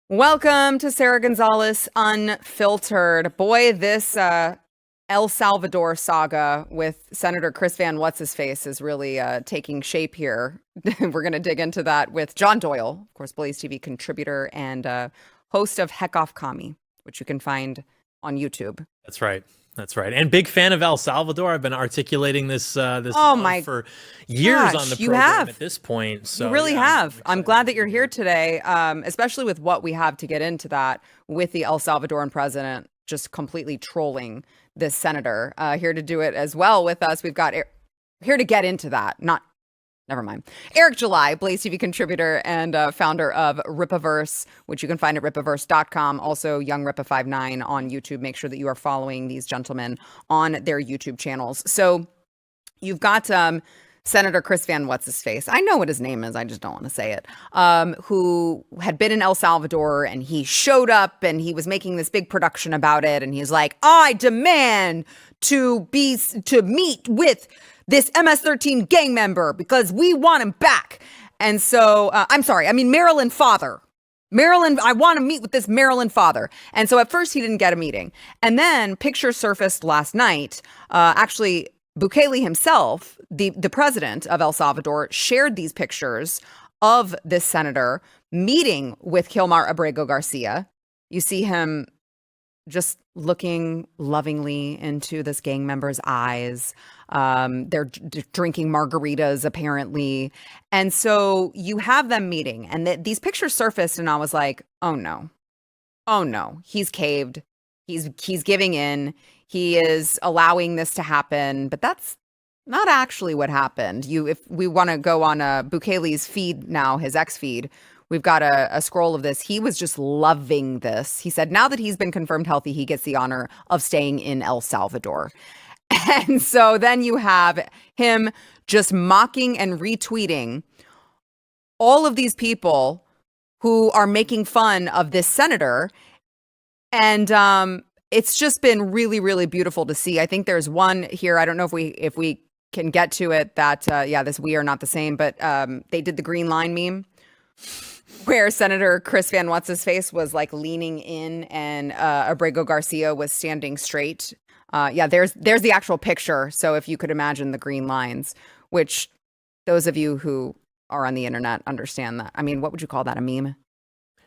Welcome to Sara Gonzales Unfiltered. Boy, this El Salvador saga with Senator Chris Van What's-His-Face is really taking shape here. We're going to dig into that with John Doyle, of course, Blaze TV contributor and host of Heck Off Commie, which you can find on YouTube. That's right. That's right. And big fan of El Salvador. I've been articulating this for years on the program at this point. So you really have. I'm glad that you're here today, especially with what we have to get into that with the El Salvadoran president just completely trolling this senator. Here to do it as well with us. We've got here to get into that. Never mind. Eric July, Blaze TV contributor and founder of Rippaverse, which you can find at rippaverse.com. Also, Young Rippa59 on YouTube. Make sure that you are following these gentlemen on their YouTube channels. So you've got Senator Chris Van What's-His-Face. I know what his name is. I just don't want to say it. Who had been in El Salvador, and he showed up and he was making this big production about it. And he's like, I demand to meet with this MS-13 gang member because we want him back. And so, Maryland father. Maryland, I want to meet with this Maryland father. And so at first he didn't get a meeting. And then pictures surfaced last night. Actually, Bukele himself, the president of El Salvador, shared these pictures of this senator meeting with Kilmar Abrego Garcia. You see him just looking lovingly into this gang member's eyes. They're drinking margaritas, apparently. And so you have them meeting, and these pictures surfaced, and I was like, oh no, he's caved. He's giving in. He is allowing this to happen, but that's not actually what happened. If we want to go on Bukele's feed now, his X feed, we've got a scroll of this. He was just loving this. He said now that he's been confirmed healthy, he gets the honor of staying in El Salvador. And so then you have him just mocking and retweeting all of these people who are making fun of this senator. And it's just been really, really beautiful to see. I think there's one here. I don't know if we can get to it that, this we are not the same, but they did the green line meme where Senator Chris Van What's-His-Face was like leaning in and Abrego Garcia was standing straight. There's the actual picture. So if you could imagine the green lines, which those of you who are on the internet understand that. I mean, what would you call that? A meme?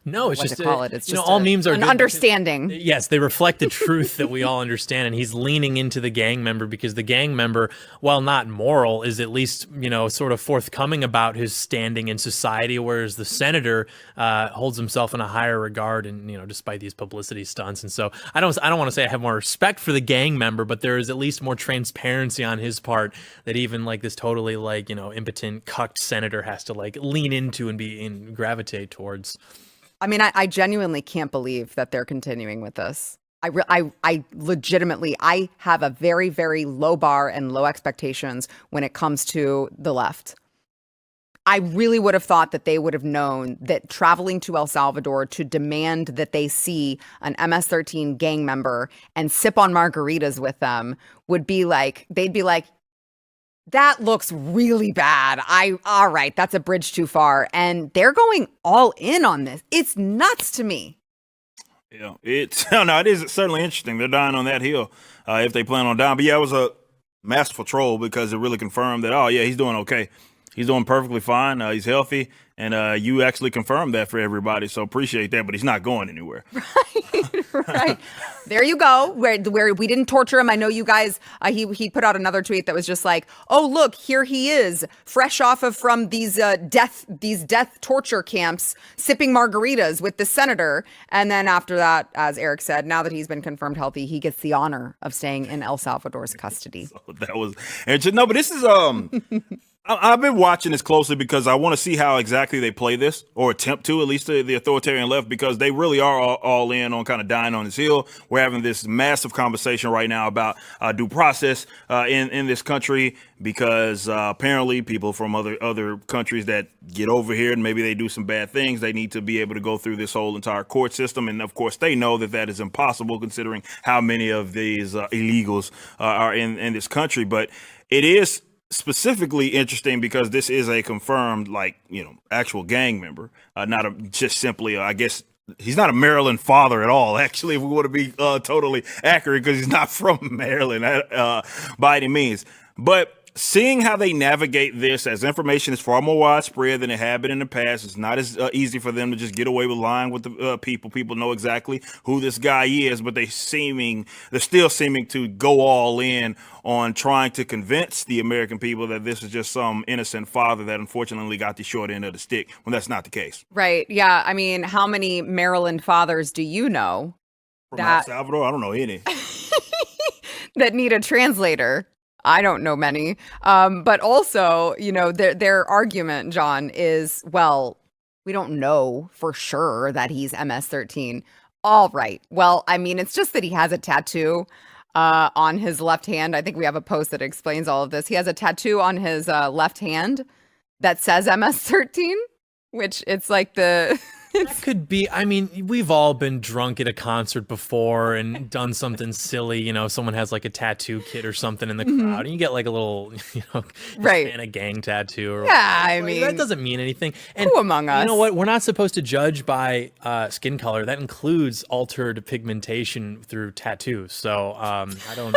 No, it's just It's just all memes are an understanding. Yes, they reflect the truth that we all understand, and he's leaning into the gang member because the gang member, while not moral, is at least sort of forthcoming about his standing in society, whereas the senator holds himself in a higher regard, and despite these publicity stunts. And so I don't want to say I have more respect for the gang member, but there is at least more transparency on his part that even like this totally impotent cucked senator has to like lean into and gravitate towards. I mean, I genuinely can't believe that they're continuing with this. I legitimately, I have a very, very low bar and low expectations when it comes to the left. I really would have thought that they would have known that traveling to El Salvador to demand that they see an MS-13 gang member and sip on margaritas with them would be like, they'd be like, that looks really bad. All right, that's a bridge too far. And they're going all in on this. It's nuts to me. Yeah, it is certainly interesting. They're dying on that hill if they plan on dying. But yeah, it was a masterful troll because it really confirmed that, oh yeah, he's doing okay. He's doing perfectly fine. He's healthy. And you actually confirmed that for everybody. So appreciate that. But he's not going anywhere. Right. There you go. Where we didn't torture him. I know you guys, he put out another tweet that was just like, oh, look, here he is, fresh off of from these death torture camps, sipping margaritas with the senator. And then after that, as Eric said, now that he's been confirmed healthy, he gets the honor of staying in El Salvador's custody. So that was, no, but this is, I've been watching this closely because I want to see how exactly they play this, or attempt to, at least the authoritarian left, because they really are all in on kind of dying on this hill. We're having this massive conversation right now about due process in this country, because apparently people from other countries that get over here and maybe they do some bad things, they need to be able to go through this whole entire court system. And of course, they know that is impossible considering how many of these illegals are in this country. But it is specifically interesting because this is a confirmed, actual gang member, not just simply, I guess, he's not a Maryland father at all, actually, if we want to be totally accurate, because he's not from Maryland by any means. But seeing how they navigate this, as information is far more widespread than it had been in the past, it's not as easy for them to just get away with lying with the people. People know exactly who this guy is, but they're still seeming to go all in on trying to convince the American people that this is just some innocent father that unfortunately got the short end of the stick, when that's not the case. Right. Yeah. I mean, how many Maryland fathers do you know From El Salvador? I don't know any. that need a translator? I don't know many. But also, their argument, John, is, well, we don't know for sure that he's MS-13. All right. Well, I mean, it's just that he has a tattoo on his left hand. I think we have a post that explains all of this. He has a tattoo on his left hand that says MS-13, which it's like the... That could be. I mean, we've all been drunk at a concert before and done something silly. Someone has like a tattoo kit or something in the crowd, and you get like a little, right, Hispanic gang tattoo. Or I mean, that doesn't mean anything. And who among us? You know what? We're not supposed to judge by skin color. That includes altered pigmentation through tattoos. So I don't.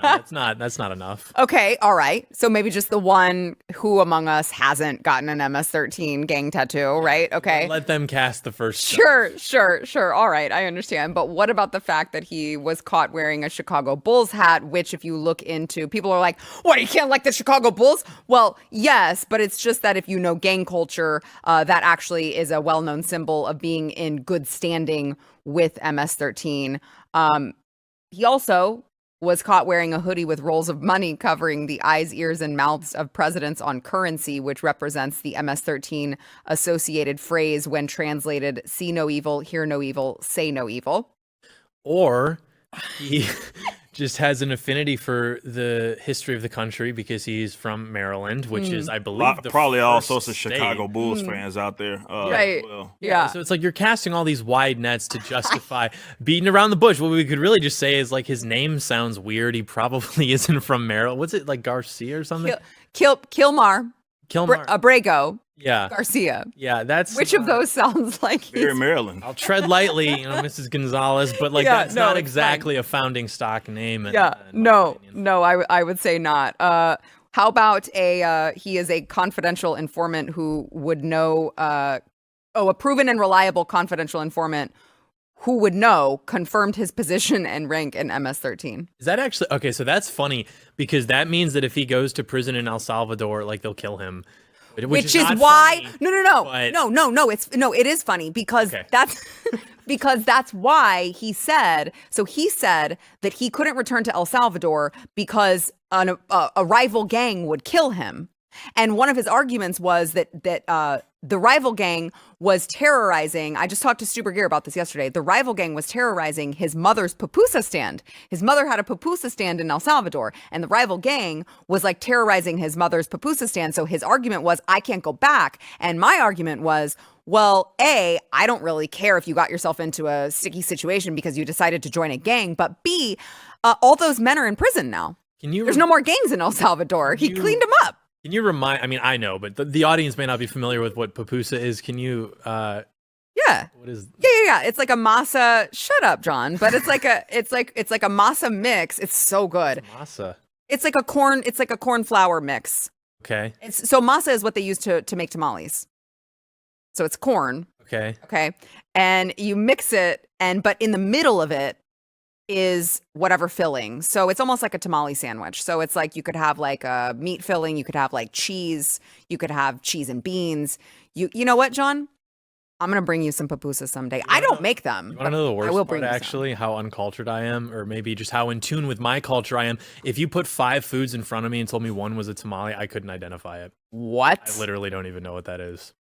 That's not enough. Okay, all right. So maybe just the one who among us hasn't gotten an MS-13 gang tattoo, right? Okay. Let them cast the first stone. Sure. All right, I understand. But what about the fact that he was caught wearing a Chicago Bulls hat, which if you look into, people are like, what, you can't like the Chicago Bulls? Well, yes, but it's just that if you know gang culture, that actually is a well-known symbol of being in good standing with MS-13. He also was caught wearing a hoodie with rolls of money covering the eyes, ears, and mouths of presidents on currency, which represents the MS-13 associated phrase when translated, see no evil, hear no evil, say no evil. Or he just has an affinity for the history of the country because he's from Maryland, which is, I believe, probably all sorts of Chicago Bulls fans out there. Right. Well. Yeah. So it's like you're casting all these wide nets to justify beating around the bush. What we could really just say is, like, his name sounds weird. He probably isn't from Maryland. What's it, like Garcia or something? Kilmar. Abrego. Yeah. Garcia. Yeah, that's... Which of those sounds like he's... Very Maryland. I'll tread lightly, Mrs. Gonzalez, but that's not exactly a founding stock name. No, I would say not. How about he is a confidential informant who would know, a proven and reliable confidential informant who would know, confirmed his position and rank in MS-13. Is that actually... Okay, so that's funny because that means that if he goes to prison in El Salvador, like, they'll kill him. Which is why no. It is funny because that's why he said that he couldn't return to El Salvador because a rival gang would kill him. And one of his arguments was that the rival gang was terrorizing. I just talked to Stuber Gear about this yesterday. The rival gang was terrorizing his mother's pupusa stand. His mother had a pupusa stand in El Salvador, and the rival gang was like terrorizing his mother's pupusa stand. So his argument was, I can't go back. And my argument was, well, A, I don't really care if you got yourself into a sticky situation because you decided to join a gang. But B, all those men are in prison now. There's no more gangs in El Salvador. He cleaned them up. Can you remind, I know, but the audience may not be familiar with what pupusa is. Can you, Yeah. What is? Yeah. It's like a masa. Shut up, John. But it's like a masa mix. It's so good. Masa. It's like a corn flour mix. Okay. So masa is what they use to make tamales. So it's corn. Okay. And you mix it, but in the middle of it is whatever filling. So it's almost like a tamale sandwich. So it's like you could have like a meat filling, you could have like cheese, you could have cheese and beans. You know what, John? I'm gonna bring you some pupusas someday. I don't make them. You want to know the worst I will part, bring you some. actually, how uncultured I am, or maybe just how in tune with my culture I am? If you put 5 foods in front of me and told me one was a tamale, I couldn't identify it. What? I literally don't even know what that is.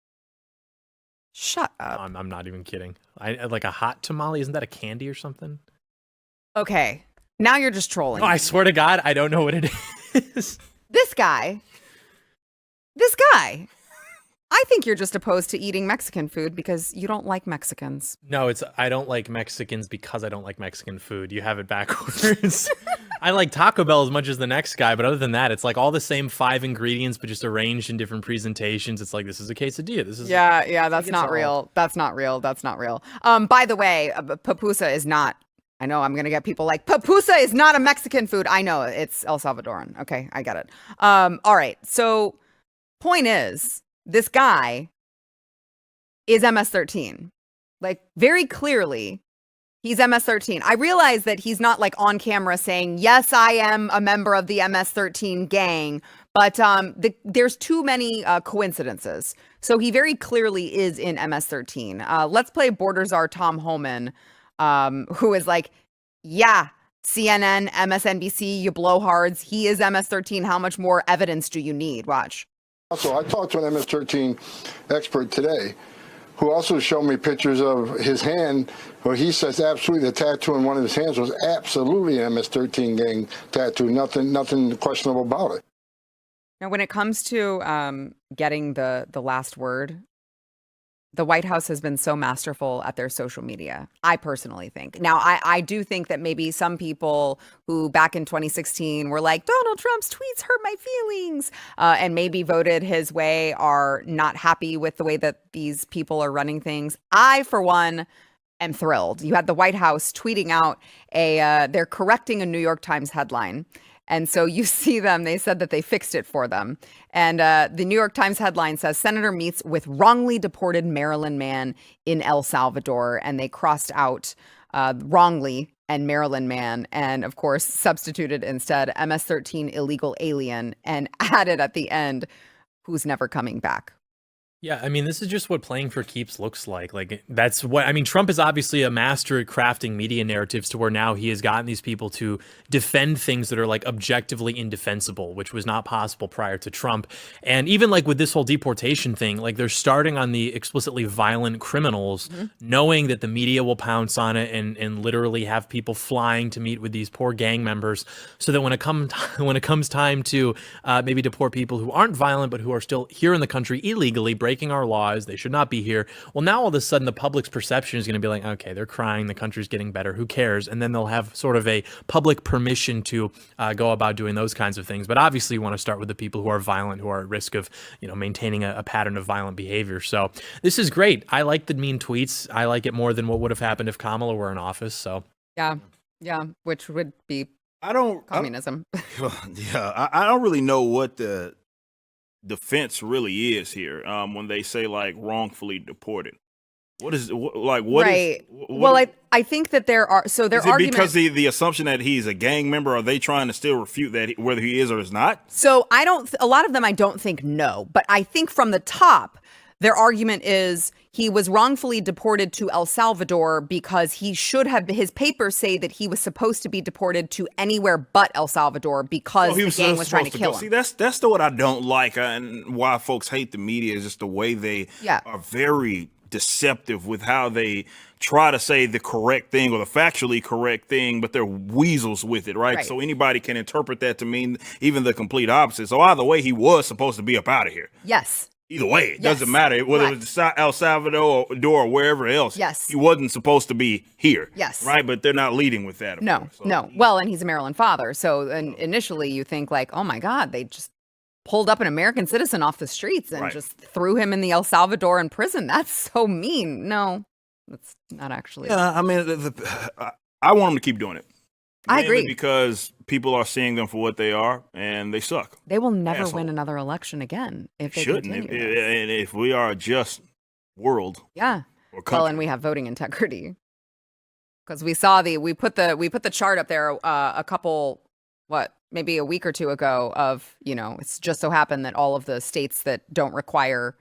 Shut up. I'm not even kidding. I like a hot tamale. Isn't that a candy or something? Okay, now you're just trolling. No, I swear to God, I don't know what it is. This guy. I think you're just opposed to eating Mexican food because you don't like Mexicans. No, it's I don't like Mexicans because I don't like Mexican food. You have it backwards. I like Taco Bell as much as the next guy, but other than that, it's like all the same 5 ingredients, but just arranged in different presentations. It's like, this is a quesadilla. This is yeah. That's not real. That's not real. By the way, pupusa is not. I know I'm gonna get people like pupusa is not a Mexican food. I know it's El Salvadoran. Okay, I get it. All right. So, point is, this guy is MS-13. Like, very clearly, he's MS-13. I realize that he's not like on camera saying, yes, I am a member of the MS-13 gang, but there's too many coincidences. So he very clearly is in MS-13. Let's play border czar Tom Homan, who is like, yeah, CNN, MSNBC, you blowhards. He is MS-13. How much more evidence do you need? Watch. Also, I talked to an MS-13 expert today who also showed me pictures of his hand where he says absolutely the tattoo on one of his hands was absolutely an MS-13 gang tattoo. Nothing questionable about it. Now, when it comes to getting the last word, the White House has been so masterful at their social media, I personally think. Now, I do think that maybe some people who back in 2016 were like, Donald Trump's tweets hurt my feelings, and maybe voted his way are not happy with the way that these people are running things. I, for one, am thrilled. You had the White House tweeting out they're correcting a New York Times headline. And so you see them, they said that they fixed it for them. And the New York Times headline says, Senator meets with wrongly deported Maryland man in El Salvador. And they crossed out wrongly and Maryland man, and of course, substituted instead MS-13 illegal alien, and added at the end, who's never coming back. Yeah, I mean, this is just what playing for keeps looks like. Like, that's what, I mean, Trump is obviously a master at crafting media narratives to where now he has gotten these people to defend things that are like objectively indefensible, which was not possible prior to Trump. And even like with this whole deportation thing, like they're starting on the explicitly violent criminals, knowing that the media will pounce on it and literally have people flying to meet with these poor gang members, so that when it comes time to maybe deport people who aren't violent but who are still here in the country illegally, breaking our laws, they should not be here. Well, now all of a sudden the public's perception is going to be like, okay, they're crying, the country's getting better, who cares? And then they'll have sort of a public permission to go about doing those kinds of things. But obviously you want to start with the people who are violent, who are at risk of, maintaining a pattern of violent behavior. So this is great. I like the mean tweets. I like it more than what would have happened if Kamala were in office. So yeah, which would be communism. I don't really know what the defense really is here when they say like wrongfully deported. What is right? I think that there are their argument because the assumption that he's a gang member. Are they trying to still refute that whether he is or is not? So I don't. A lot of them I don't think no, but I think from the top their argument is he was wrongfully deported to El Salvador because he should have. His papers say that he was supposed to be deported to anywhere but El Salvador because the gang was trying to kill him. See, that's what I don't like, and why folks hate the media is just the way they are very deceptive with how they try to say the correct thing or the factually correct thing, but they're weasels with it, right? So anybody can interpret that to mean even the complete opposite. So either way, he was supposed to be up out of here. Yes. Either way, it doesn't matter whether it was El Salvador or wherever else. Yes. He wasn't supposed to be here. Yes. Right? But they're not leading with that. No. Well, and he's a Maryland father. So initially you think like, oh my God, they just pulled up an American citizen off the streets and just threw him in the El Salvadoran prison. That's so mean. No, that's not actually. Yeah, I mean, I want him to keep doing it. I agree. Because people are seeing them for what they are, and they suck. They will never win another election again if they shouldn't. Continue And if we are a just world, well, and we have voting integrity, because we saw we put the chart up there a couple maybe a week or two ago of it's just so happened that all of the states that don't require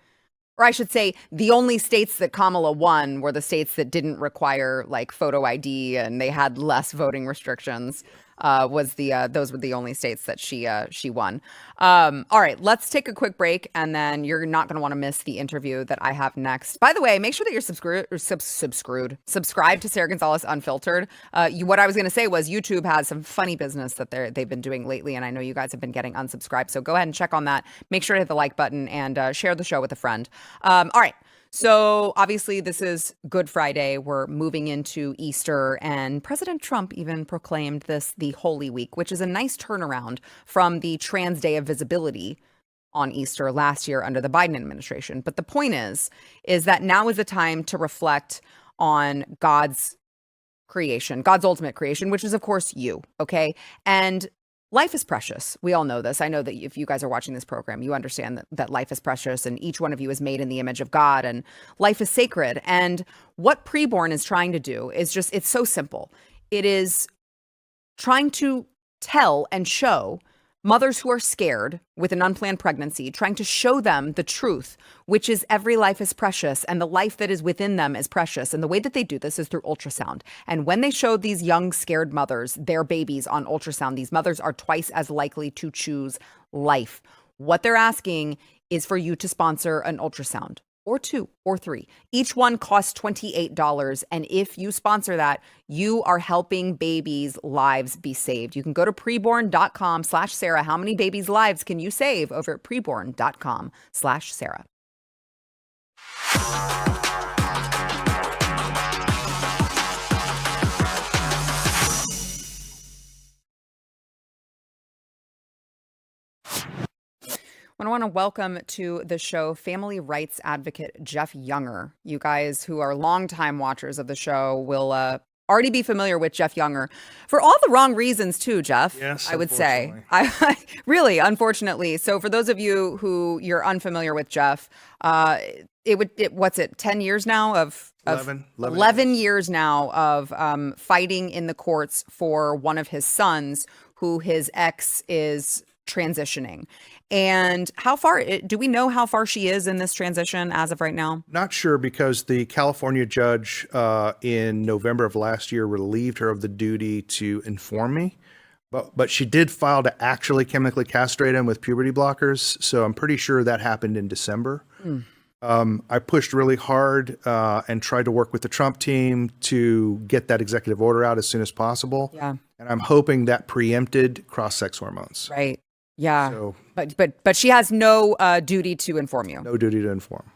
or I should say, the only states that Kamala won were the states that didn't require like photo ID and they had less voting restrictions. Those were the only states that she won. All right, let's take a quick break, and then you're not going to want to miss the interview that I have next. By the way, make sure that you're subscribed to Sara Gonzales Unfiltered. What I was going to say was YouTube has some funny business that they've been doing lately, and I know you guys have been getting unsubscribed. So go ahead and check on that. Make sure to hit the like button and share the show with a friend. All right. So obviously this is Good Friday. We're moving into Easter, and President Trump even proclaimed this the Holy Week, which is a nice turnaround from the Trans Day of Visibility on Easter last year under the Biden administration. But the point is that now is the time to reflect on God's creation, God's ultimate creation, which is, of course, you. Okay. And life is precious. We all know this. I know that if you guys are watching this program, you understand that life is precious and each one of you is made in the image of God and life is sacred. And what Preborn is trying to do is it's so simple. It is trying to tell and show mothers who are scared with an unplanned pregnancy, trying to show them the truth, which is every life is precious and the life that is within them is precious. And the way that they do this is through ultrasound. And when they show these young, scared mothers their babies on ultrasound, these mothers are twice as likely to choose life. What they're asking is for you to sponsor an ultrasound, or 2 or 3. Each one costs $28. And if you sponsor that, you are helping babies' lives be saved. You can go to preborn.com/Sarah. How many babies' lives can you save over at preborn.com/Sarah? I want to welcome to the show family rights advocate Jeff Younger. You guys who are longtime watchers of the show will already be familiar with Jeff Younger for all the wrong reasons too, Jeff. Yes, I would say. Really, unfortunately. So for those of you who you're unfamiliar with Jeff, what's it, 10 years now of 11 years now of fighting in the courts for one of his sons who his ex is transitioning. And how far, do we know how far she is in this transition as of right now? Not sure, because the California judge in November of last year relieved her of the duty to inform me. But she did file to actually chemically castrate him with puberty blockers. So I'm pretty sure that happened in December. I pushed really hard and tried to work with the Trump team to get that executive order out as soon as possible. Yeah. And I'm hoping that preempted cross-sex hormones. Right. Yeah. So, but she has no duty to inform you. No duty to inform.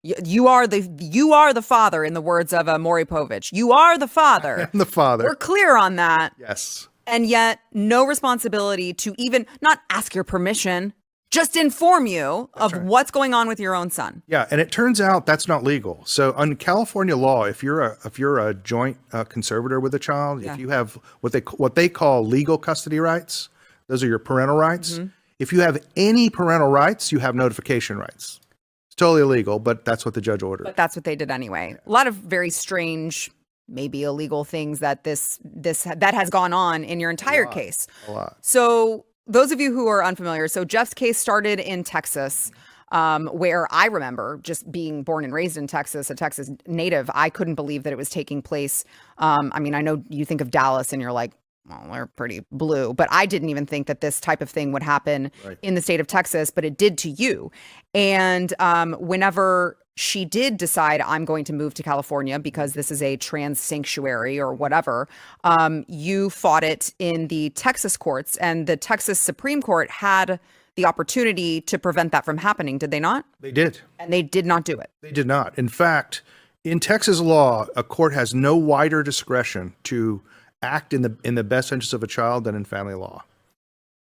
You are the father, in the words of Maury Povich. You are the father. I'm the father. We're clear on that. Yes. And yet no responsibility to even not ask your permission, just inform you of what's going on with your own son. Yeah, and it turns out that's not legal. So under California law, if you're a joint conservator with a child, if you have what they call legal custody rights, those are your parental rights. Mm-hmm. If you have any parental rights, you have notification rights. It's totally illegal, but that's what the judge ordered. But that's what they did anyway. Yeah. A lot of very strange, maybe illegal things that that has gone on in your entire case. A lot. So those of you who are unfamiliar, so Jeff's case started in Texas, where I remember just being born and raised in Texas, a Texas native. I couldn't believe that it was taking place. I mean, I know you think of Dallas and you're like, well, they're pretty blue, but I didn't even think that this type of thing would happen in the state of Texas, but it did to you. And whenever she did decide, I'm going to move to California because this is a trans sanctuary or whatever, you fought it in the Texas courts, and the Texas Supreme Court had the opportunity to prevent that from happening. Did they not? They did. And they did not do it. They did not. In fact, in Texas law, a court has no wider discretion to act in the best interest of a child than in family law.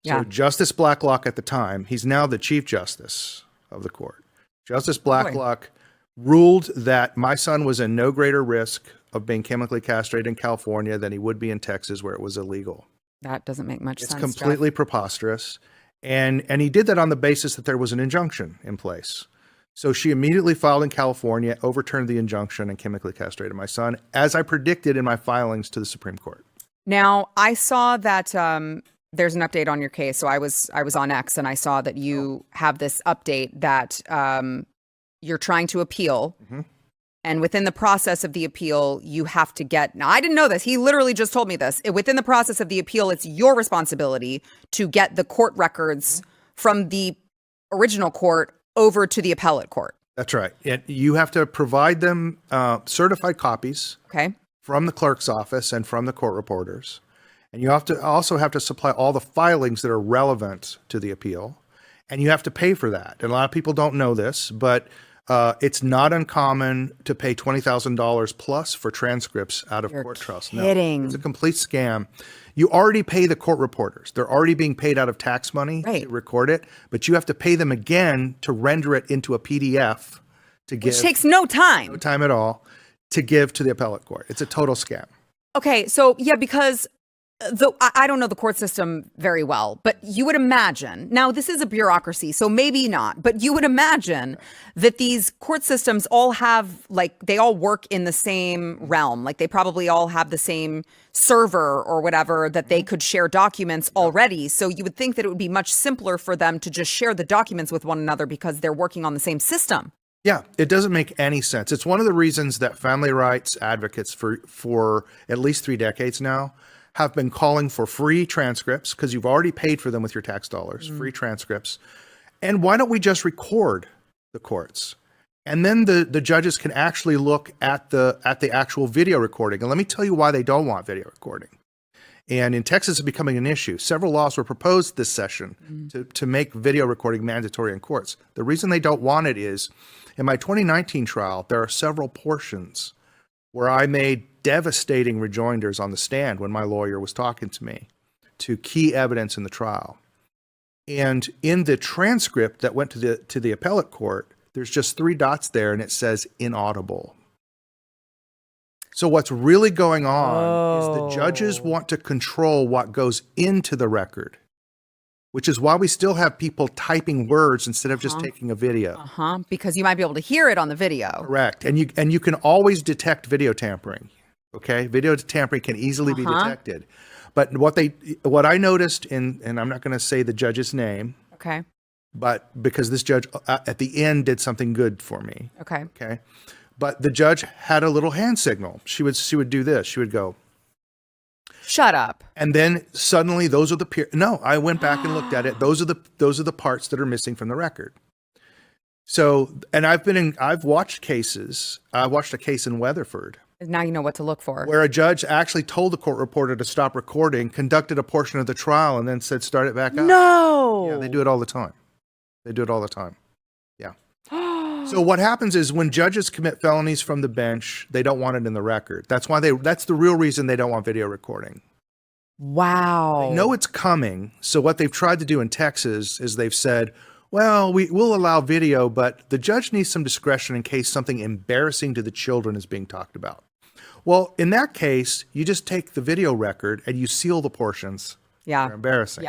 So Justice Blacklock at the time, he's now the Chief Justice of the court. Justice Blacklock ruled that my son was in no greater risk of being chemically castrated in California than he would be in Texas, where it was illegal. That doesn't make much sense. It's completely preposterous. And he did that on the basis that there was an injunction in place. So she immediately filed in California, overturned the injunction, and chemically castrated my son, as I predicted in my filings to the Supreme Court. Now, I saw that there's an update on your case. So I was on X, and I saw that you have this update that you're trying to appeal. And within the process of the appeal, you have to get, now I didn't know this. He literally just told me this. Within the process of the appeal, it's your responsibility to get the court records from the original court over to the appellate court. That's right. You have to provide them certified copies from the clerk's office and from the court reporters. And you also have to supply all the filings that are relevant to the appeal. And you have to pay for that. And a lot of people don't know this, but it's not uncommon to pay $20,000 plus for transcripts out of court trusts. Kidding. No, it's a complete scam. You already pay the court reporters. They're already being paid out of tax money to record it, but you have to pay them again to render it into a PDF to give. Which takes no time. No time at all to give to the appellate court. It's a total scam. Okay, so yeah, because I don't know the court system very well, but you would imagine, now this is a bureaucracy, so maybe not, but you would imagine that these court systems all have, like, they all work in the same realm. Like, they probably all have the same server or whatever that they could share documents already. So you would think that it would be much simpler for them to just share the documents with one another because they're working on the same system. Yeah, it doesn't make any sense. It's one of the reasons that family rights advocates for at least 3 decades now have been calling for free transcripts, because you've already paid for them with your tax dollars, free transcripts. And why don't we just record the courts? And then the judges can actually look at the actual video recording. And let me tell you why they don't want video recording. And in Texas, it's becoming an issue. Several laws were proposed this session to make video recording mandatory in courts. The reason they don't want it is, in my 2019 trial, there are several portions where I made devastating rejoinders on the stand when my lawyer was talking to me to key evidence in the trial. And in the transcript that went to the appellate court, there's just 3 dots there and it says inaudible. So what's really going on is the judges want to control what goes into the record, which is why we still have people typing words instead of just taking a video. Because you might be able to hear it on the video. Correct. And you can always detect video tampering. Okay, video tampering can easily be detected. But what I noticed and I'm not going to say the judge's name. Okay. But because this judge at the end did something good for me. Okay. Okay. But the judge had a little hand signal. She would do this. She would go, "Shut up." And then suddenly those are no, I went back and looked at it. Those are the parts that are missing from the record. So, and I've watched cases. I watched a case in Weatherford. Now you know what to look for. Where a judge actually told the court reporter to stop recording, conducted a portion of the trial, and then said, start it back up. No. Yeah, they do it all the time. Yeah. So what happens is when judges commit felonies from the bench, they don't want it in the record. That's the real reason they don't want video recording. Wow. They know it's coming. So what they've tried to do in Texas is they've said, well, we'll allow video, but the judge needs some discretion in case something embarrassing to the children is being talked about. Well, in that case, you just take the video record and you seal the portions that are embarrassing.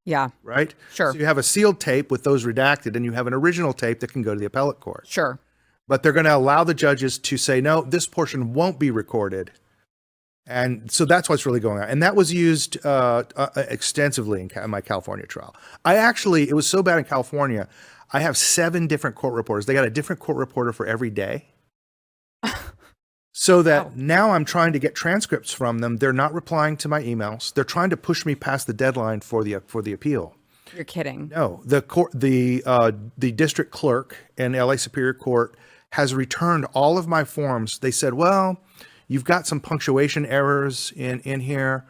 Yeah. Right? Sure. So you have a sealed tape with those redacted, and you have an original tape that can go to the appellate court. Sure. But they're going to allow the judges to say, no, this portion won't be recorded. And so that's what's really going on. And that was used extensively in my California trial. It was so bad in California, I have 7 different court reporters. They got a different court reporter for every day. So that now I'm trying to get transcripts from them. They're not replying to my emails. They're trying to push me past the deadline for the appeal. You're kidding. No, the district clerk in LA Superior Court has returned all of my forms. They said, well, you've got some punctuation errors in here.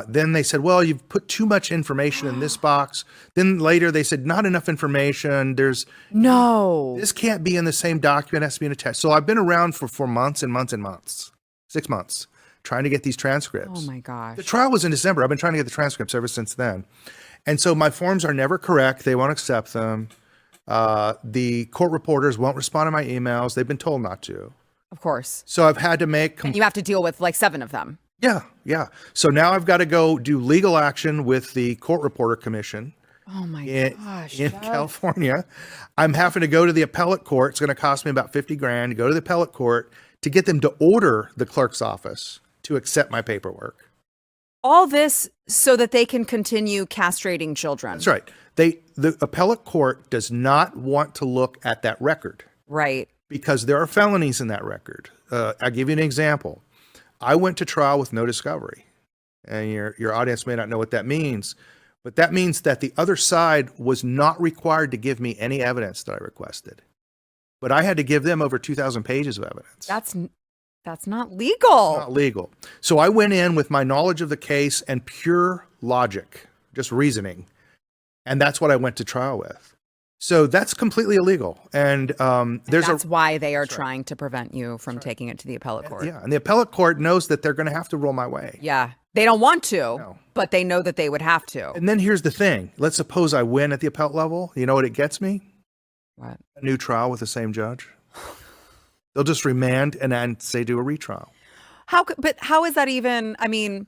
Then they said, well, you've put too much information in this box. Then later they said, not enough information. This can't be in the same document. It has to be in a text. So I've been around for months and months and months, 6 months, trying to get these transcripts. Oh my gosh. The trial was in December. I've been trying to get the transcripts ever since then. And so my forms are never correct. They won't accept them. The court reporters won't respond to my emails. They've been told not to. Of course. So I've had to make... And you have to deal with like 7 of them. Yeah. So now I've got to go do legal action with the Court Reporter Commission. Oh my gosh. In California. I'm having to go to the appellate court. It's going to cost me about $50,000 to go to the appellate court to get them to order the clerk's office to accept my paperwork. All this so that they can continue castrating children. That's right. The appellate court does not want to look at that record. Right. because there are felonies in that record. I'll give you an example. I went to trial with no discovery, and your audience may not know what that means, but that means that the other side was not required to give me any evidence that I requested, but I had to give them over 2,000 pages of evidence. That's not legal. Not legal. So I went in with my knowledge of the case and pure logic, just reasoning, and that's what I went to trial with. So that's completely illegal. And that's why they are trying to prevent you from taking it to the appellate court. Yeah, and the appellate court knows that they're going to have to rule my way. Yeah, they don't want to, but they know that they would have to. And then here's the thing. Let's suppose I win at the appellate level. You know what it gets me? What? A new trial with the same judge. They'll just remand and then say do a retrial. But how is that even? I mean,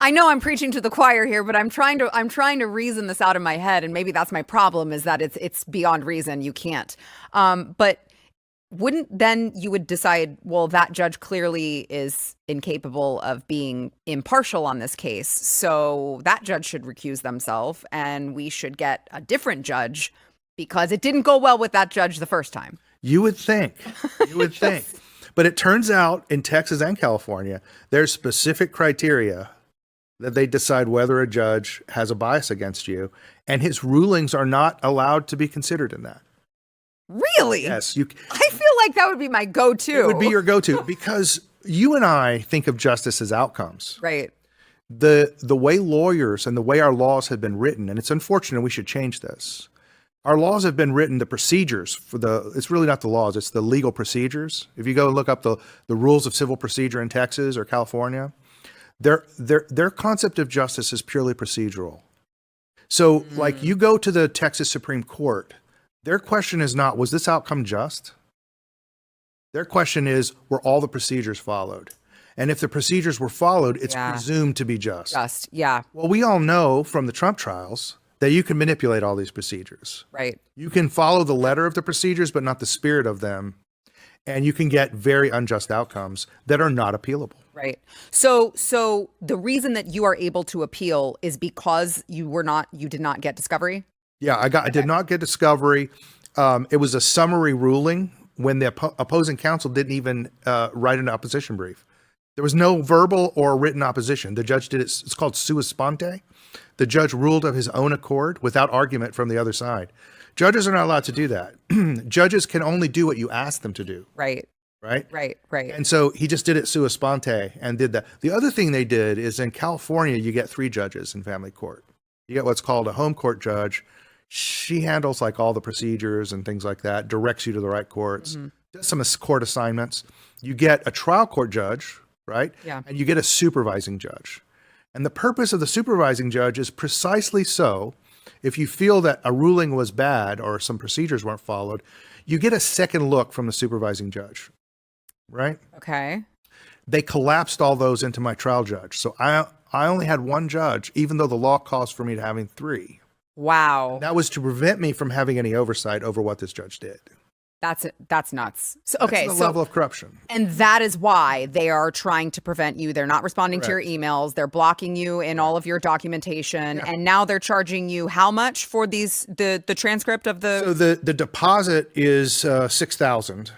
I know I'm preaching to the choir here, but I'm trying to reason this out in my head, and maybe that's my problem, is that it's beyond reason. You can't. But wouldn't then you would decide, well, that judge clearly is incapable of being impartial on this case, so that judge should recuse themselves, and we should get a different judge because it didn't go well with that judge the first time. You would think. You would think. But it turns out in Texas and California, there's specific criteria that they decide whether a judge has a bias against you, and his rulings are not allowed to be considered in that. Really? Yes. I feel like that would be my go-to. It would be your go-to because you and I think of justice as outcomes. Right. The way lawyers and the way our laws have been written, and it's unfortunate, we should change this. Our laws have been written, the procedures it's really not the laws, it's the legal procedures. If you go and look up the rules of civil procedure in Texas or California, their concept of justice is purely procedural. So like you go to the Texas Supreme Court, their question is not, was this outcome just? Their question is, were all the procedures followed? And if the procedures were followed, it's presumed to be just. Just, yeah. Well, we all know from the Trump trials that you can manipulate all these procedures. Right. You can follow the letter of the procedures, but not the spirit of them. And you can get very unjust outcomes that are not appealable. Right. So the reason that you are able to appeal is because you did not get discovery? Yeah, I did not get discovery. It was a summary ruling when the opposing counsel didn't even write an opposition brief. There was no verbal or written opposition. The judge did it. It's called sua sponte. The judge ruled of his own accord without argument from the other side. Judges are not allowed to do that. Judges can only do what you ask them to do. Right. Right? Right. And so he just did it sua sponte and did that. The other thing they did is in California, you get 3 judges in family court. You get what's called a home court judge. She handles like all the procedures and things like that, directs you to the right courts, does some court assignments. You get a trial court judge, right? Yeah. And you get a supervising judge. And the purpose of the supervising judge is precisely so, if you feel that a ruling was bad or some procedures weren't followed, you get a second look from the supervising judge, right? Okay. They collapsed all those into my trial judge. So I only had 1 judge, even though the law calls for me to having 3. Wow. That was to prevent me from having any oversight over what this judge did. That's nuts. So, okay. That's the level of corruption. And that is why they are trying to prevent you. They're not responding to your emails. They're blocking you in all of your documentation. Yeah. And now they're charging you how much for the transcript of the... So the deposit is $6,000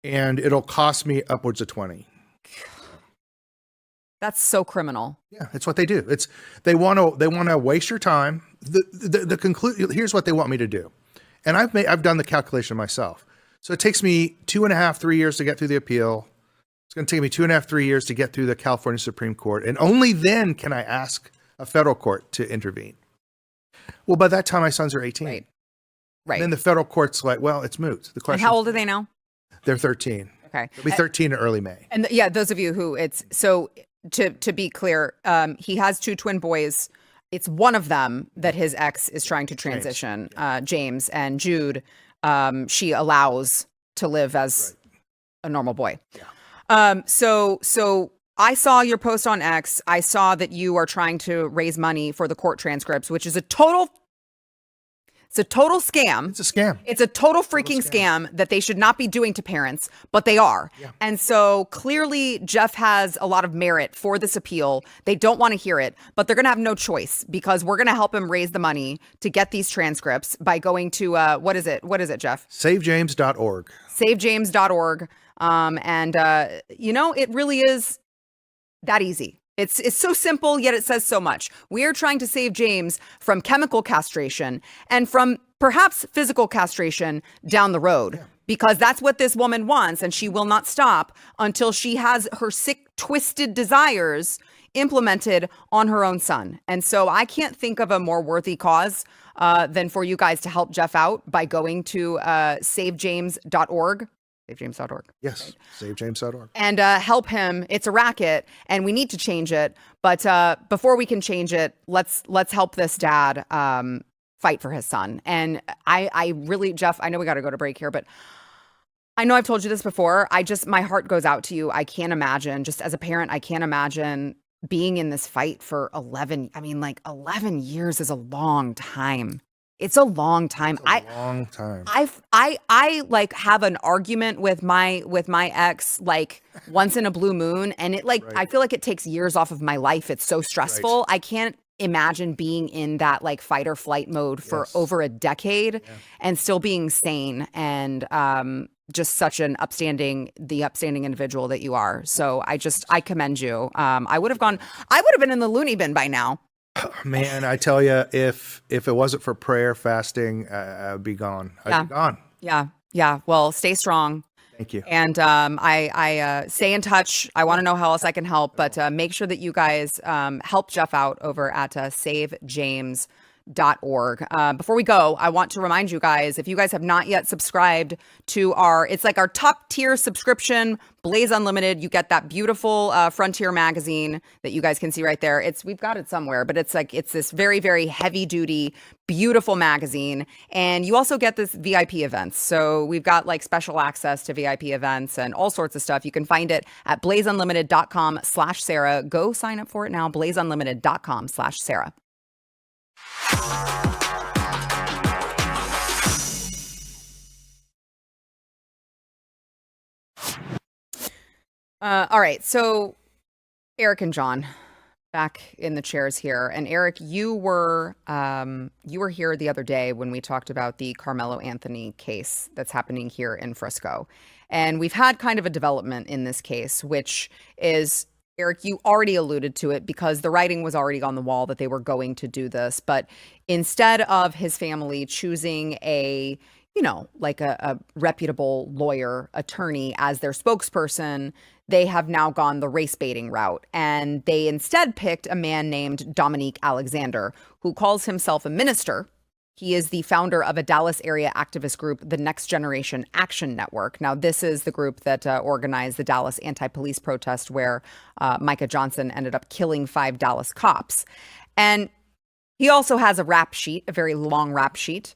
and it'll cost me upwards of $20,000. That's so criminal. Yeah, it's what they do. They want to waste your time. The conclusion, here's what they want me to do. And I've done the calculation myself. So it takes me 2.5, 3 years to get through the appeal. It's going to take me 2.5, 3 years to get through the California Supreme Court. And only then can I ask a federal court to intervene. Well, by that time, my sons are 18. Right. And then the federal court's like, well, it's moot. The question. And how old are they now? They're 13. Okay. They'll be 13 in early May. And those of you who to be clear, he has 2 twin boys. It's one of them that his ex is trying to transition, James, and Jude, she allows to live as a normal boy. Yeah. So I saw your post on X. I saw that you are trying to raise money for the court transcripts, which is a total It's a total scam. It's a scam. It's a total freaking scam that they should not be doing to parents, but they are. Yeah. And so clearly Jeff has a lot of merit for this appeal. They don't want to hear it, but they're going to have no choice because we're going to help him raise the money to get these transcripts by going to, what is it? What is it, Jeff? SaveJames.org. SaveJames.org. It really is that easy. It's so simple, yet it says so much. We are trying to save James from chemical castration and from perhaps physical castration down the road, because that's what this woman wants, and she will not stop until she has her sick, twisted desires implemented on her own son. And so I can't think of a more worthy cause than for you guys to help Jeff out by going to SaveJames.org. SaveJames.org. Yes, right. SaveJames.org. And help him. It's a racket, and we need to change it. But before we can change it, let's help this dad fight for his son. And I really, Jeff, I know we got to go to break here, but I know I've told you this before. My heart goes out to you. I can't imagine, just as a parent, I can't imagine being in this fight for 11 years is a long time. It's a long time. Long time. I like have an argument with my ex like once in a blue moon, and it like I feel like it takes years off of my life. It's so stressful. Right. I can't imagine being in that like fight or flight mode for over a decade and still being sane and just such an upstanding individual that you are. So I commend you. I would have been in the loony bin by now. Man, I tell you, if it wasn't for prayer, fasting, I'd be gone. I'd be gone. Yeah. Well, stay strong. Thank you. And I stay in touch. I want to know how else I can help, but make sure that you guys help Jeff out over at SaveJames.org. Before we go, I want to remind you guys, if you guys have not yet subscribed to it's like our top tier subscription, Blaze Unlimited. You get that beautiful Frontier magazine that you guys can see right there. We've got it somewhere, but it's this very, very heavy duty, beautiful magazine. And you also get this VIP events. So we've got like special access to VIP events and all sorts of stuff. You can find it at blazeunlimited.com/Sarah. Go sign up for it now, blazeunlimited.com/Sarah. All right, so Eric and John back in the chairs here, and Eric, you were here the other day when we talked about the Carmelo Anthony case that's happening here in Frisco, and we've had kind of a development in this case, which is, Eric, you already alluded to it because the writing was already on the wall that they were going to do this. But instead of his family choosing a reputable lawyer, attorney as their spokesperson, they have now gone the race baiting route. And they instead picked a man named Dominique Alexander, who calls himself a minister. He is the founder of a Dallas area activist group, the Next Generation Action Network. Now, this is the group that organized the Dallas anti-police protest where Micah Johnson ended up killing 5 Dallas cops. And he also has a rap sheet, a very long rap sheet,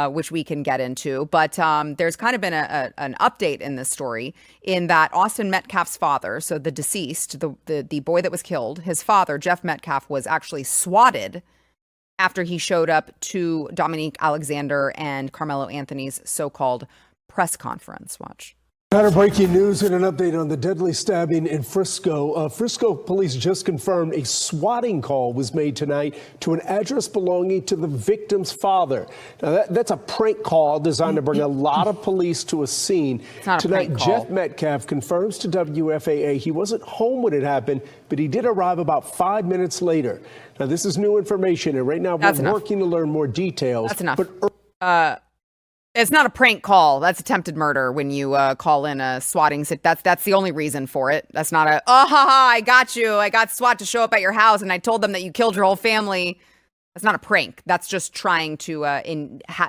which we can get into. But there's kind of been an update in this story in that Austin Metcalf's father, so the deceased, the boy that was killed, his father, Jeff Metcalf, was actually swatted after he showed up to Dominique Alexander and Carmelo Anthony's so-called press conference. Watch. Breaking news and an update on the deadly stabbing in Frisco. Frisco police just confirmed a swatting call was made tonight to an address belonging to the victim's father. Now, that's a prank call designed to bring a lot of police to a scene. Tonight, Jeff Metcalf confirms to WFAA he wasn't home when it happened, but he did arrive about 5 minutes later. Now, this is new information, and right now we're working to learn more details. That's enough. It's not a prank call. That's attempted murder when you call in a swatting. That's the only reason for it. That's not I got you. I got SWAT to show up at your house and I told them that you killed your whole family. That's not a prank. That's just trying to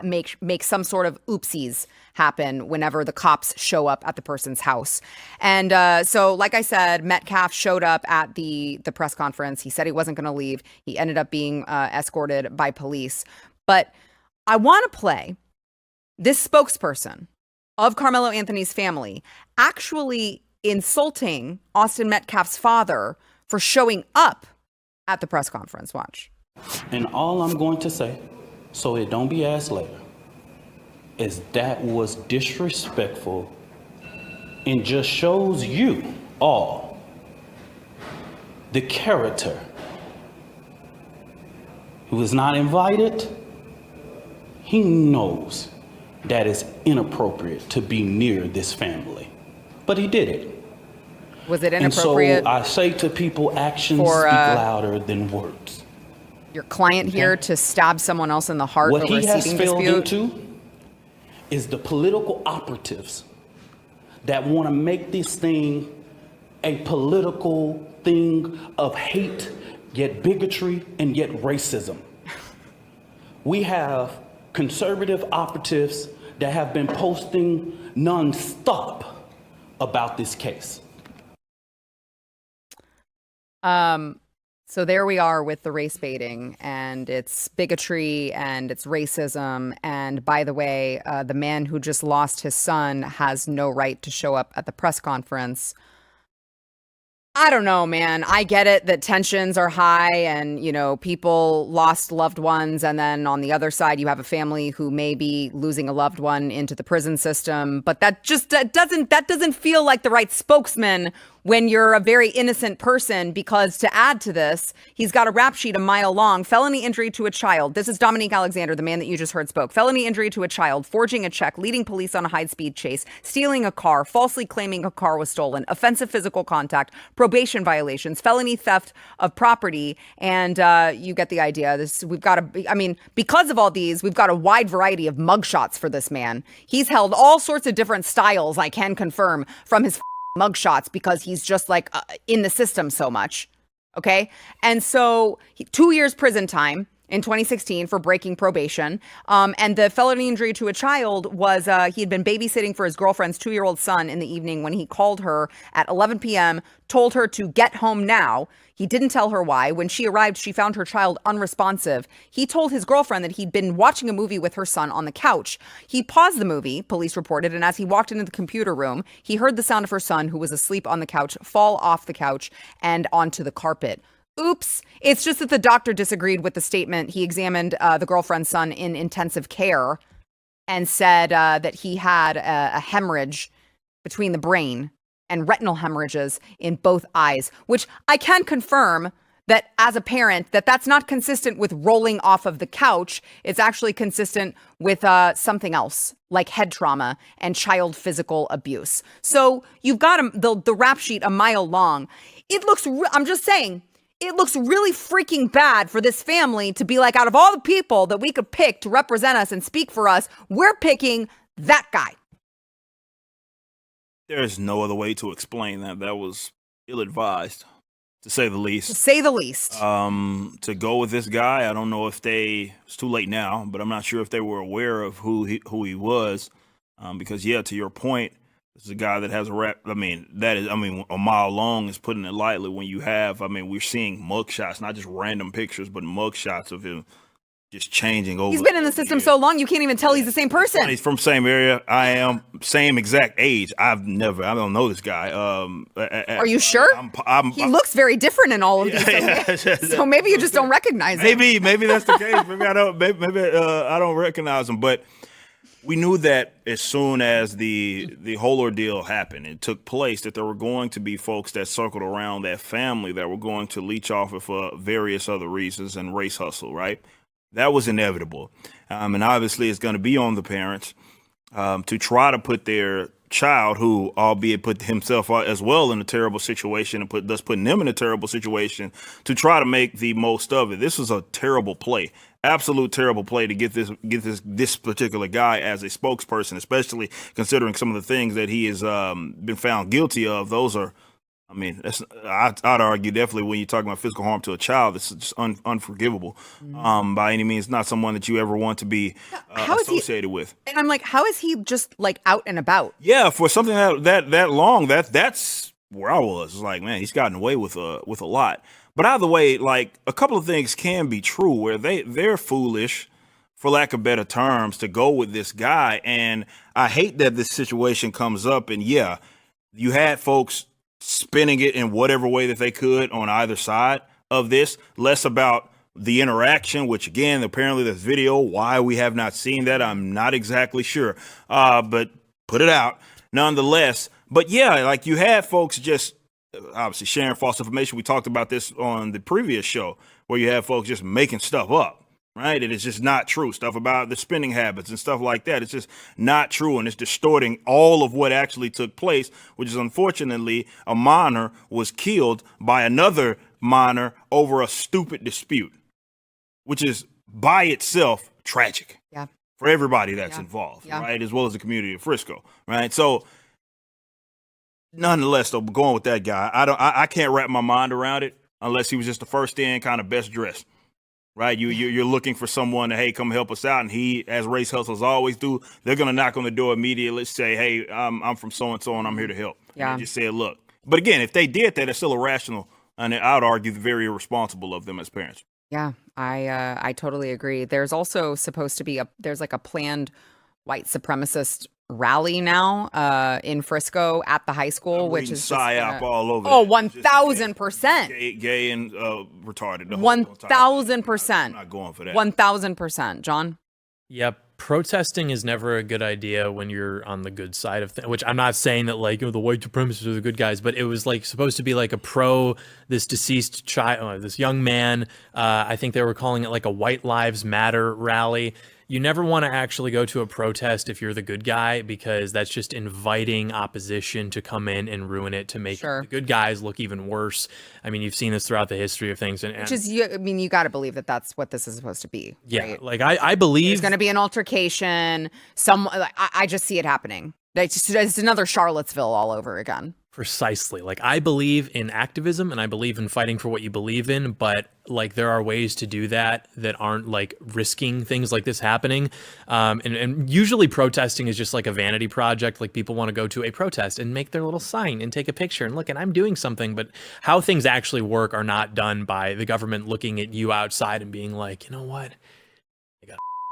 make some sort of oopsies happen whenever the cops show up at the person's house. And so, like I said, Metcalf showed up at the press conference. He said he wasn't going to leave. He ended up being escorted by police. But I want to play this spokesperson of Carmelo Anthony's family actually insulting Austin Metcalf's father for showing up at the press conference. Watch. And all I'm going to say, so it don't be asked later, is that was disrespectful and just shows you all the character who is not invited. He knows that it's inappropriate to be near this family, but he did it. Was it inappropriate? And so I say to people, actions speak louder than words. Your client here to stab someone else in the heart over a seating dispute? What he has failed into is the political operatives that want to make this thing a political thing of hate, yet bigotry, and yet racism. We have conservative operatives that have been posting nonstop about this case. So there we are with the race baiting, and it's bigotry and it's racism. And by the way, the man who just lost his son has no right to show up at the press conference. I don't know, man. I get it that tensions are high and, you know, people lost loved ones. And then on the other side, you have a family who may be losing a loved one into the prison system. But that doesn't feel like the right spokesman when you're a very innocent person, because to add to this, he's got a rap sheet a mile long. Felony injury to a child. This is Dominique Alexander, the man that you just heard spoke. Felony injury to a child, forging a check, leading police on a high-speed chase, stealing a car, falsely claiming a car was stolen, offensive physical contact, probation violations, felony theft of property, and you get the idea. Because of all these, we've got a wide variety of mugshots for this man. He's held all sorts of different styles, I can confirm, from his mugshots, because he's just like in the system so much. Okay. And so 2 years prison time in 2016 for breaking probation. And the felony injury to a child was he had been babysitting for his girlfriend's 2-year-old son in the evening when he called her at 11 p.m., told her to get home now. He didn't tell her why. When she arrived, she found her child unresponsive. He told his girlfriend that he'd been watching a movie with her son on the couch. He paused the movie, police reported, and as he walked into the computer room, he heard the sound of her son, who was asleep on the couch, fall off the couch and onto the carpet. Oops. It's just that the doctor disagreed with the statement. He examined the girlfriend's son in intensive care and said that he had a hemorrhage between the brain and retinal hemorrhages in both eyes, which I can confirm that as a parent, that's not consistent with rolling off of the couch. It's actually consistent with something else, like head trauma and child physical abuse. So you've got the rap sheet a mile long. It looks, I'm just saying, it looks really freaking bad for this family to be like, out of all the people that we could pick to represent us and speak for us, we're picking that guy. There's no other way to explain that. That was ill-advised, to say the least. To say the least. To go with this guy, I don't know if it's too late now, but I'm not sure if they were aware of who he was. Because, yeah, to your point, this is a guy that has a rap. A mile long is putting it lightly. When you have, we're seeing mugshots, not just random pictures, but mugshots of him just changing over. He's been in the system so long, you can't even tell he's the same person. He's from same area. I am same exact age. I don't know this guy. Are you sure? He looks very different in all of these. So maybe you just don't recognize him. Maybe that's the case. Maybe I don't. Maybe I don't recognize him. But we knew that as soon as the whole ordeal happened, it took place, that there were going to be folks that circled around that family that were going to leech off it for various other reasons and race hustle, right? That was inevitable. And obviously it's going to be on the parents to try to put their child, who albeit put himself as well in a terrible situation and thus putting them in a terrible situation, to try to make the most of it. This was a terrible play. Absolute terrible play to get this particular guy as a spokesperson, especially considering some of the things that he has been found guilty of. Those are, I'd argue definitely when you're talking about physical harm to a child, this is just unforgivable. By any means, not someone that you ever want to be associated with. And I'm like, how is he just like out and about? Yeah, for something that long, that's where I was. It's like, man, he's gotten away with a lot. But either way, like, a couple of things can be true where they're foolish, for lack of better terms, to go with this guy. And I hate that this situation comes up. And yeah, you had folks spinning it in whatever way that they could on either side of this, less about the interaction, which again, apparently there's video. Why we have not seen that, I'm not exactly sure. But put it out nonetheless. But yeah, like you had folks just obviously sharing false information. We talked about this on the previous show where you have folks just making stuff up. Right. It is just not true. Stuff about the spending habits and stuff like that. It's just not true. And it's distorting all of what actually took place, which is unfortunately a minor was killed by another minor over a stupid dispute, which is by itself tragic for everybody that's involved. Right. As well as the community of Frisco. Right. So nonetheless, though, going with that guy, I can't wrap my mind around it unless he was just the first in, kind of best dressed. Right, you're looking for someone to, hey, come help us out, and he, as race hustlers always do, they're gonna knock on the door immediately, say, hey, I'm from so and so, and I'm here to help. Yeah, and just say, look. But again, if they did that, it's still irrational, and I would argue very irresponsible of them as parents. Yeah, I totally agree. There's also supposed to be there's like a planned white supremacist rally now in Frisco at the high school, which is psyop all over. Oh, 1,000%. Gay and retarded. 1,000%. I'm not going for that. 1,000%. John? Yep. Protesting is never a good idea when you're on the good side of things, which I'm not saying that like, the white supremacists are the good guys, but it was like supposed to be like a pro this deceased child, this young man. I think they were calling it like a White Lives Matter rally. You never want to actually go to a protest if you're the good guy, because that's just inviting opposition to come in and ruin it, to make the good guys look even worse. I mean, you've seen this throughout the history of things. Which is, I mean, you got to believe that that's what this is supposed to be. Yeah, right? like I believe there's going to be an altercation. I just see it happening. It's another Charlottesville all over again. Precisely. Like, I believe in activism and I believe in fighting for what you believe in, but like there are ways to do that aren't like risking things like this happening. And usually protesting is just like a vanity project. Like, people want to go to a protest and make their little sign and take a picture and look, and I'm doing something. But how things actually work are not done by the government looking at you outside and being like, you know what?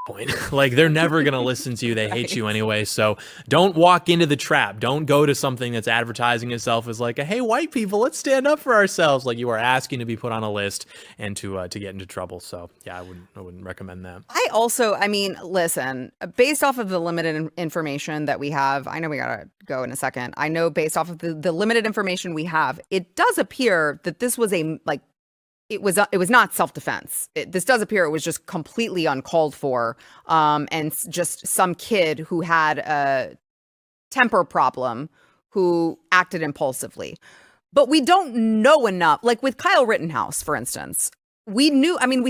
Point. Like, they're never going to listen to you. They hate you anyway. So don't walk into the trap. Don't go to something that's advertising itself as like, hey, white people, let's stand up for ourselves. Like, you are asking to be put on a list and to get into trouble. So yeah, I wouldn't recommend that. I mean, listen, based off of the limited information that we have, I know we got to go in a second. I know based off of the limited information we have, it does appear that this was it was not self-defense. This does appear it was just completely uncalled for, and just some kid who had a temper problem who acted impulsively. But we don't know enough. Like with Kyle Rittenhouse, for instance, we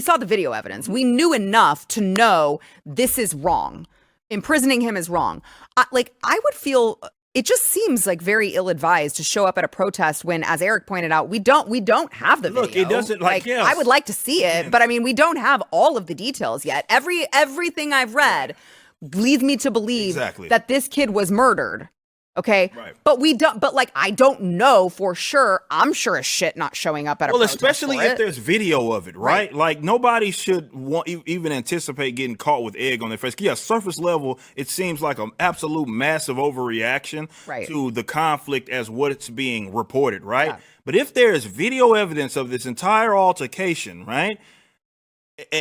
saw the video evidence. We knew enough to know this is wrong. Imprisoning him is wrong. I would feel... It just seems like very ill-advised to show up at a protest when, as Eric pointed out, we don't have the video. Look, it doesn't I would like to see it, but I mean, we don't have all of the details yet. Everything I've read leads me to believe that this kid was murdered. Okay. Right. But I don't know for sure. I'm sure as shit not showing up at a protest. Especially if there's video of it, right? Like, nobody should even anticipate getting caught with egg on their face. Yeah, surface level, it seems like an absolute massive overreaction to the conflict as what it's being reported, right? Yeah. But if there's video evidence of this entire altercation, right,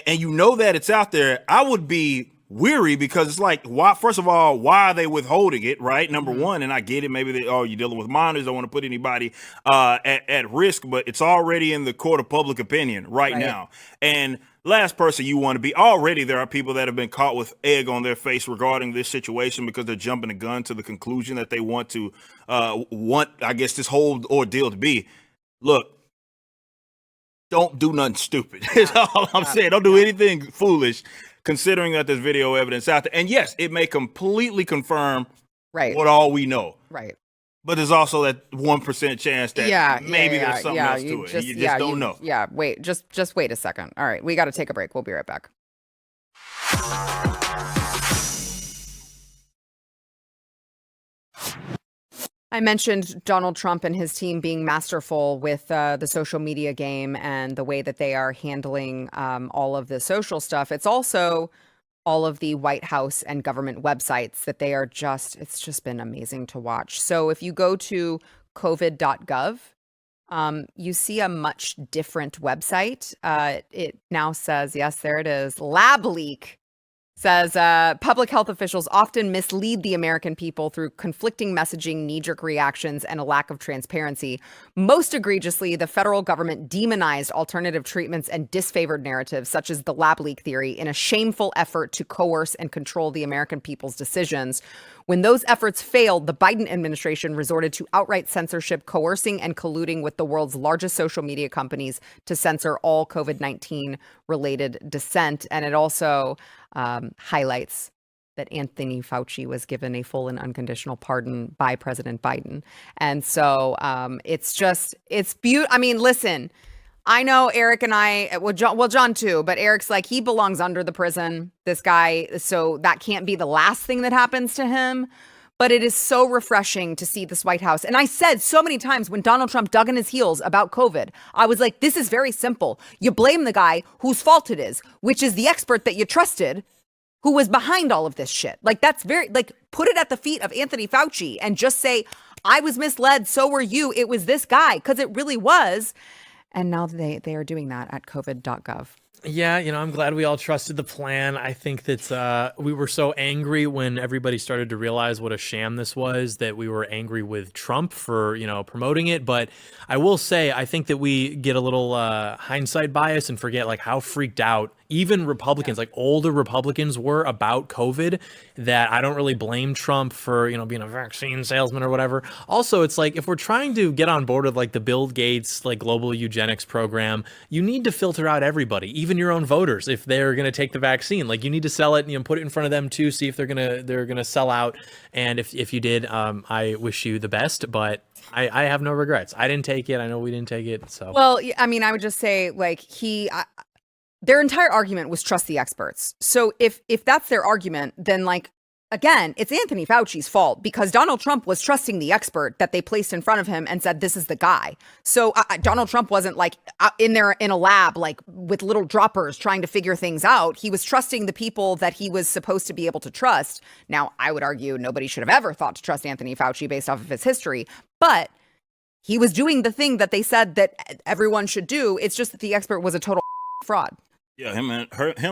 and you know that it's out there, I would be weary, because it's like, why? First of all, why are they withholding it? Right, number one, and I get it. Maybe you're dealing with minors. Don't want to put anybody at risk, but it's already in the court of public opinion right now. And last person you want to be. Already, there are people that have been caught with egg on their face regarding this situation because they're jumping the gun to the conclusion that they want to I guess, this whole ordeal to be. Look, don't do nothing stupid. Is all I'm saying. Don't do anything foolish, considering that there's video evidence out there. And yes, it may completely confirm what all we know. Right. But there's also that 1% chance that maybe there's something else to it. You just don't know. Yeah, wait, just wait a second. All right, we got to take a break. We'll be right back. I mentioned Donald Trump and his team being masterful with the social media game and the way that they are handling all of the social stuff. It's also all of the White House and government websites that they are it's just been amazing to watch. So if you go to covid.gov, You see a much different website. It now says, yes, there it is. Lab leak says public health officials often mislead the American people through conflicting messaging, knee-jerk reactions, and a lack of transparency. Most egregiously, the federal government demonized alternative treatments and disfavored narratives, such as the lab leak theory, in a shameful effort to coerce and control the American people's decisions. When those efforts failed, the Biden administration resorted to outright censorship, coercing and colluding with the world's largest social media companies to censor all COVID-19 related dissent. And it also highlights that Anthony Fauci was given a full and unconditional pardon by President Biden. And so it's beautiful. I mean, listen, I know Eric and I, John too, but Eric's like, he belongs under the prison, this guy. So that can't be the last thing that happens to him. But it is so refreshing to see this White House. And I said so many times when Donald Trump dug in his heels about COVID, I was like, this is very simple. You blame the guy whose fault it is, which is the expert that you trusted who was behind all of this shit. Like, that's very, like, put it at the feet of Anthony Fauci and just say, I was misled. So were you. It was this guy, because it really was. And now they are doing that at covid.gov. Yeah, I'm glad we all trusted the plan. I think that we were so angry when everybody started to realize what a sham this was, that we were angry with Trump for, promoting it. But I will say, I think that we get a little hindsight bias and forget like how freaked out even Republicans, like older Republicans, were about COVID, that I don't really blame Trump for, being a vaccine salesman or whatever. Also, it's like, if we're trying to get on board with like the Bill Gates, like global eugenics program, you need to filter out everybody, even your own voters, if they're going to take the vaccine. Like, you need to sell it and put it in front of them too, see if they're going to sell out. And if you did, I wish you the best, but I have no regrets. I didn't take it. I know we didn't take it. So, well, I mean, I would just say like their entire argument was trust the experts. So if that's their argument, then like, again, it's Anthony Fauci's fault, because Donald Trump was trusting the expert that they placed in front of him and said, this is the guy. So Donald Trump wasn't like in there in a lab, like with little droppers trying to figure things out. He was trusting the people that he was supposed to be able to trust. Now, I would argue nobody should have ever thought to trust Anthony Fauci based off of his history, but he was doing the thing that they said that everyone should do. It's just that the expert was a total fraud. Yeah, him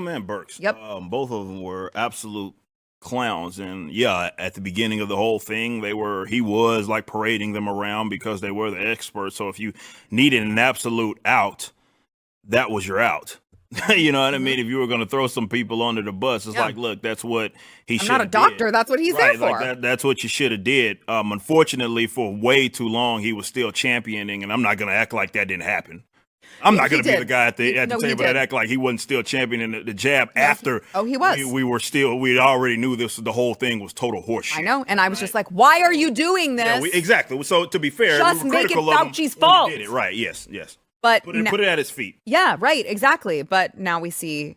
and Burks. Yep. Both of them were absolute clowns. And yeah, at the beginning of the whole thing, he was like parading them around because they were the experts. So if you needed an absolute out, that was your out. You know what I mean? If you were going to throw some people under the bus, it's like, look, that's what he should have did. I'm not a doctor. That's what he's there for. Like that's what you should have did. Unfortunately, for way too long, he was still championing, and I'm not going to act like that didn't happen. I'm not going to be the guy at the table that act like he wasn't still championing the jab after. Oh, he was. We already knew the whole thing was total horseshit. I know. And I was just like, why are you doing this? Yeah, exactly. So to be fair, just we were make it critical Fauci's fault. He did it. Right. Yes. But put it at his feet. Yeah, right. Exactly. But now we see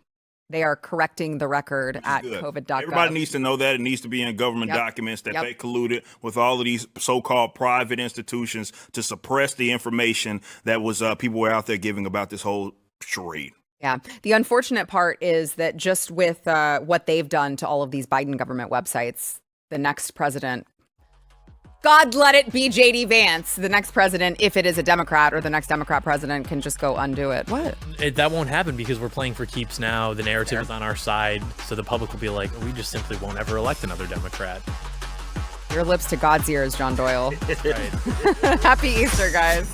they are correcting the record at covid.gov. Everybody needs to know that. It needs to be in government documents that they colluded with all of these so-called private institutions to suppress the information that was people were out there giving about this whole charade. Yeah. The unfortunate part is that just with what they've done to all of these Biden government websites, the next president, God let it be J.D. Vance, the next president, if it is a Democrat, or the next Democrat president, can just go undo it. What? That won't happen because we're playing for keeps now. The narrative is on our side. So the public will be like, we just simply won't ever elect another Democrat. Your lips to God's ears, John Doyle. Right. Happy Easter, guys.